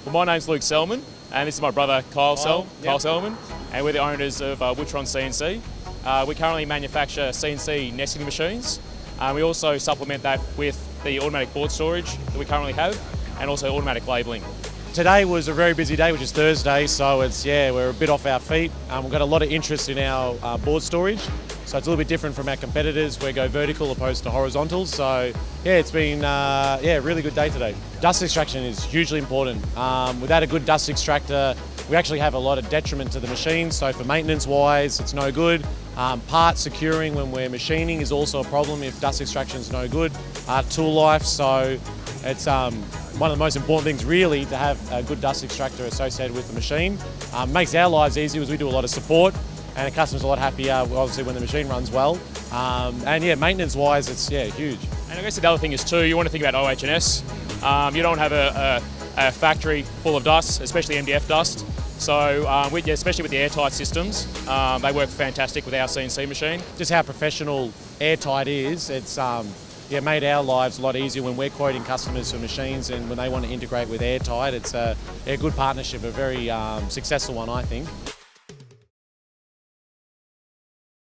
Well, my name's Luke Selman, and this is my brother Kyle Selman, and we're the owners of Woodtron CNC. We currently manufacture CNC nesting machines. We also supplement that with the automatic board storage that we currently have, and also automatic labelling. Today was a very busy day, which is Thursday, so we're a bit off our feet. We've got a lot of interest in our board storage, so it's a little bit different from our competitors. We go vertical opposed to horizontal, so yeah, it's been a really good day today. Dust extraction is hugely important. Without a good dust extractor, we actually have a lot of detriment to the machine, so for maintenance-wise, it's no good. Part securing when we're machining is also a problem if dust extraction is no good. Tool life, so it's one of the most important things really to have a good dust extractor associated with the machine. Makes our lives easier as we do a lot of support, and the customer's a lot happier obviously when the machine runs well. And yeah, maintenance-wise, it's huge. And I guess the other thing is too, you want to think about OH&S. You don't have a factory full of dust, especially MDF dust. So especially with the Airtight systems, they work fantastic with our CNC machine. Just how professional Airtight is, it's made our lives a lot easier when we're quoting customers for machines and when they want to integrate with Airtight. It's a good partnership, a very successful one, I think.